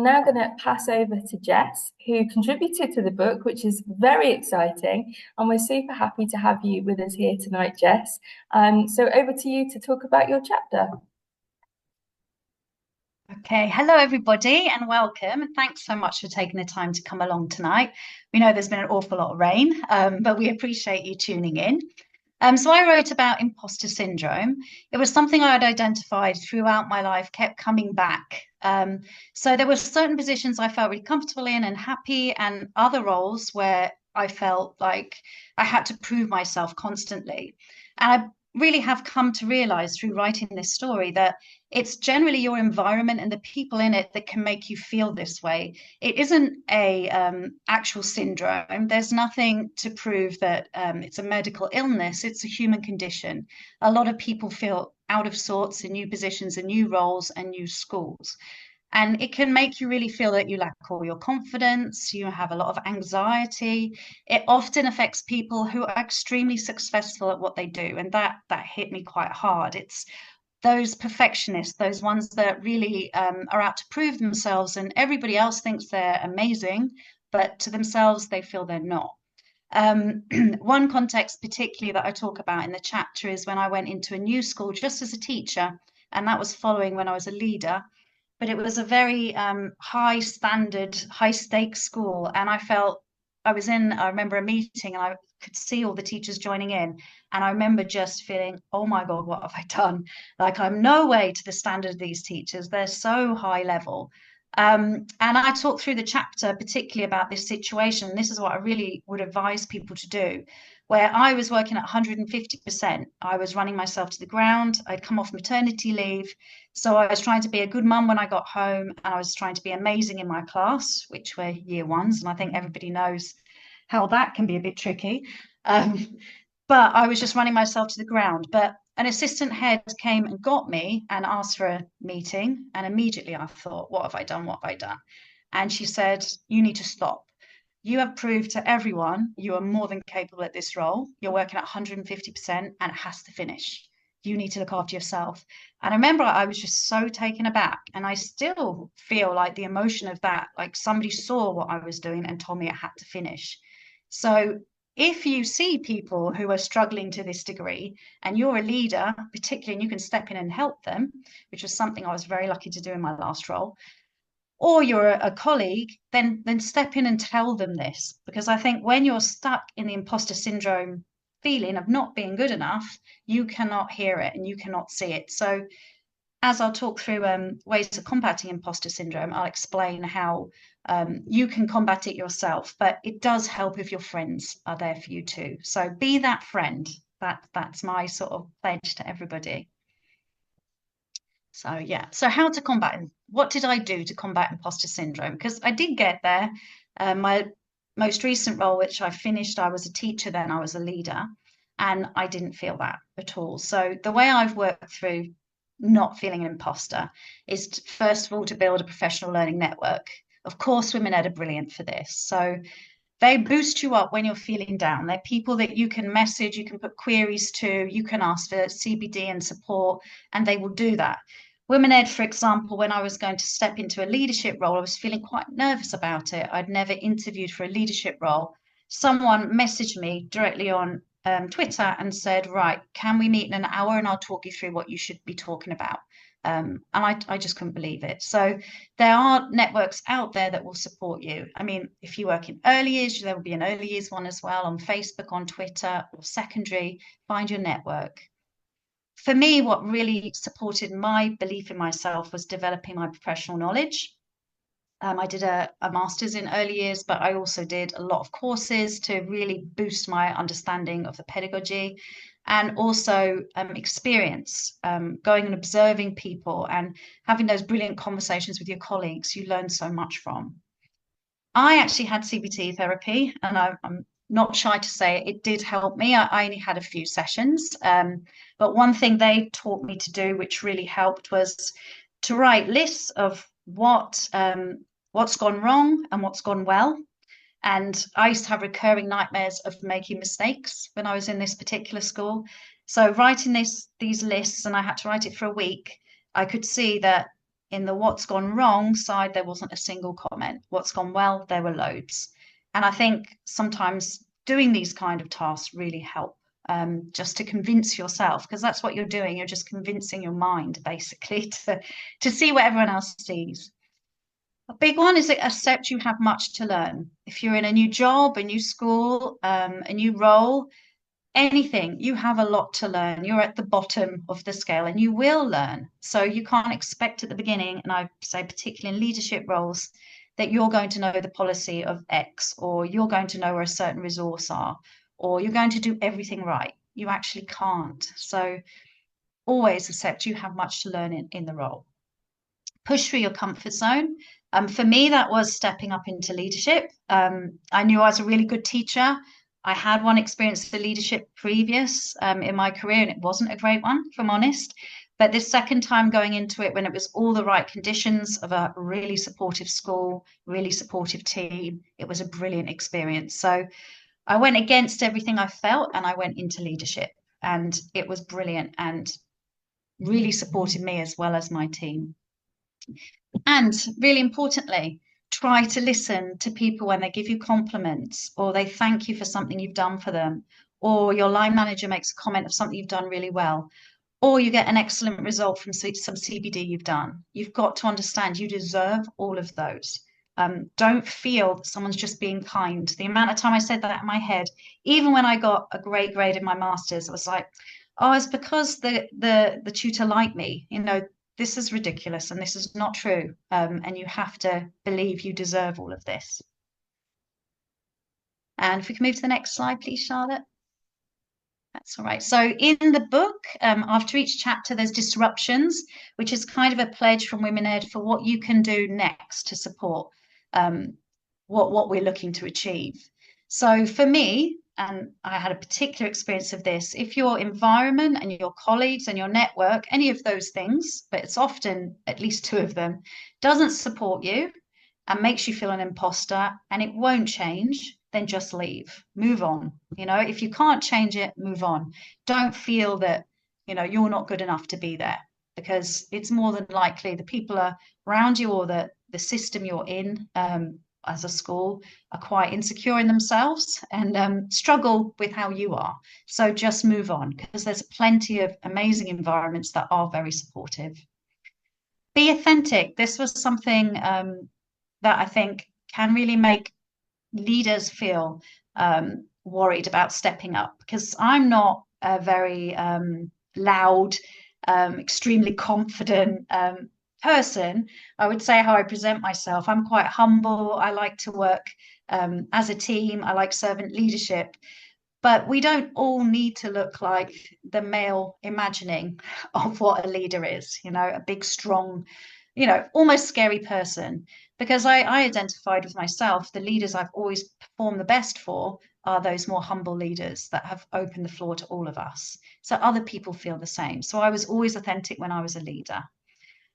Now going to pass over to Jess, who contributed to the book, which is very exciting. And we're super happy to have you with us here tonight, Jess. So over to you to talk about your chapter. Okay, hello everybody and welcome. And thanks so much for taking the time to come along tonight. We know there's been an awful lot of rain, but we appreciate you tuning in. So I wrote about imposter syndrome. It was something I had identified throughout my life, kept coming back. So there were certain positions I felt really comfortable in and happy, and other roles where I felt like I had to prove myself constantly. And I really have come to realize through writing this story that it's generally your environment and the people in it that can make you feel this way. It isn't a actual syndrome. There's nothing to prove that it's a medical illness. It's a human condition. A lot of people feel out of sorts in new positions and new roles and new schools. And it can make you really feel that you lack all your confidence, you have a lot of anxiety. It often affects people who are extremely successful at what they do. And that hit me quite hard. It's those perfectionists, those ones that really are out to prove themselves, and everybody else thinks they're amazing, but to themselves, they feel they're not. One context, particularly, that I talk about in the chapter is when I went into a new school just as a teacher, and that was following when I was a leader. But it was a very high standard, high stakes school, and I remember a meeting and I could see all the teachers joining in. And I remember just feeling, oh my God, what have I done? Like, I'm no way to the standard of these teachers. They're so high level. And I talked through the chapter particularly about this situation. And this is what I really would advise people to do, where I was working at 150%. I was running myself to the ground. I'd come off maternity leave. So I was trying to be a good mum when I got home, and I was trying to be amazing in my class, which were year ones. And I think everybody knows how that can be a bit tricky. Um, but I was just running myself to the ground. But an assistant head came and got me and asked for a meeting. And immediately I thought, what have I done? What have I done? And she said, you need to stop. You have proved to everyone you are more than capable at this role. You're working at 150% and it has to finish. You need to look after yourself. And I remember I was just so taken aback. And I still feel like the emotion of that, like somebody saw what I was doing and told me it had to finish. So if you see people who are struggling to this degree and you're a leader, particularly, and you can step in and help them, which was something I was very lucky to do in my last role, or you're a colleague, then step in and tell them this. Because I think when you're stuck in the imposter syndrome feeling of not being good enough, you cannot hear it and you cannot see it. So as I'll talk through ways of combating imposter syndrome, I'll explain how you can combat it yourself, but it does help if your friends are there for you too. So be that friend. That's my sort of pledge to everybody. So yeah, so how to combat it? What did I do to combat imposter syndrome? Because I did get there. My most recent role, which I finished, I was a teacher then, I was a leader, and I didn't feel that at all. So the way I've worked through not feeling an imposter is first of all to build a professional learning network. Of course, Women Ed are brilliant for this. So they boost you up when you're feeling down. They're people that you can message, you can put queries to, you can ask for CBD and support, and they will do that. Women Ed, for example, when I was going to step into a leadership role, I was feeling quite nervous about it. I'd never interviewed for a leadership role. Someone messaged me directly on Twitter and said, right, can we meet in an hour and I'll talk you through what you should be talking about. And I just couldn't believe it. So there are networks out there that will support you. I mean, if you work in early years, there will be an early years one as well on Facebook, on Twitter, or secondary. Find your network. For me, what really supported my belief in myself was developing my professional knowledge. I did a master's in early years, but I also did a lot of courses to really boost my understanding of the pedagogy and also experience going and observing people and having those brilliant conversations with your colleagues. You learn so much from. I actually had CBT therapy, and I'm not shy to say it did help me. I only had a few sessions, but one thing they taught me to do, which really helped, was to write lists of what's gone wrong and what's gone well. And I used to have recurring nightmares of making mistakes when I was in this particular school. So writing these lists, and I had to write it for a week, I could see that In the what's gone wrong side, there wasn't a single comment. What's gone well, there were loads. And I think sometimes doing these kind of tasks really help, just to convince yourself, because that's what you're doing. You're just convincing your mind basically to see what everyone else sees. A big one is that accept you have much to learn. If you're in a new job, a new school, a new role, anything, you have a lot to learn. You're at the bottom of the scale and you will learn. So you can't expect at the beginning, and I say particularly in leadership roles, that you're going to know the policy of X, or you're going to know where a certain resource are, or you're going to do everything right. You actually can't. So always accept you have much to learn in the role. Push through your comfort zone. For me, that was stepping up into leadership. I knew I was a really good teacher. I had one experience of leadership previous in my career, and it wasn't a great one, if I'm honest. But this second time going into it, when it was all the right conditions of a really supportive school, really supportive team, it was a brilliant experience. So I went against everything I felt and I went into leadership. And it was brilliant and really supported me as well as my team. And really importantly, try to listen to people when they give you compliments or they thank you for something you've done for them, or your line manager makes a comment of something you've done really well, or you get an excellent result from some CBD you've done. You've got to understand you deserve all of those. Don't feel that someone's just being kind. The amount of time I said that in my head, even when I got a great grade in my master's, I was like, oh, it's because the tutor liked me. This is ridiculous and this is not true. And you have to believe you deserve all of this. And if we can move to the next slide, please, Charlotte. That's all right. So in the book, after each chapter, there's disruptions, which is kind of a pledge from Women Ed for what you can do next to support what we're looking to achieve. So for me, and I had a particular experience of this, if your environment and your colleagues and your network, any of those things, but it's often at least two of them, doesn't support you and makes you feel an imposter and it won't change, then just leave, move on. If you can't change it, move on. Don't feel that, you're not good enough to be there, because it's more than likely the people around you or the system you're in as a school are quite insecure in themselves and struggle with how you are. So just move on, because there's plenty of amazing environments that are very supportive. Be authentic. This was something that I think can really make leaders feel worried about stepping up, because I'm not a very loud, extremely confident person. I would say how I present myself. I'm quite humble. I like to work as a team. I like servant leadership. But we don't all need to look like the male imagining of what a leader is, a big, strong, almost scary person. Because I identified with myself, the leaders I've always performed the best for are those more humble leaders that have opened the floor to all of us. So other people feel the same. So I was always authentic when I was a leader.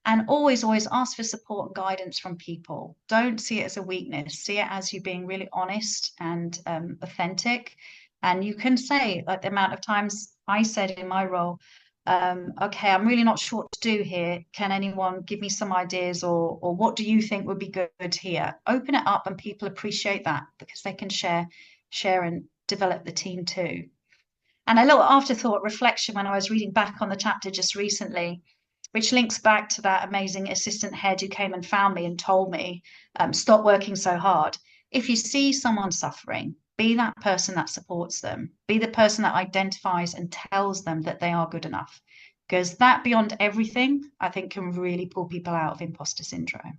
And always, always ask for support and guidance from people. Don't see it as a weakness. See it as you being really honest and authentic. And you can say, like the amount of times I said in my role, okay, I'm really not sure what to do here. Can anyone give me some ideas, or what do you think would be good here? Open it up, and people appreciate that because they can share and develop the team too. And a little afterthought reflection when I was reading back on the chapter just recently, which links back to that amazing assistant head who came and found me and told me, stop working so hard. If you see someone suffering, be that person that supports them. Be the person that identifies and tells them that they are good enough. Because that, beyond everything, I think can really pull people out of imposter syndrome.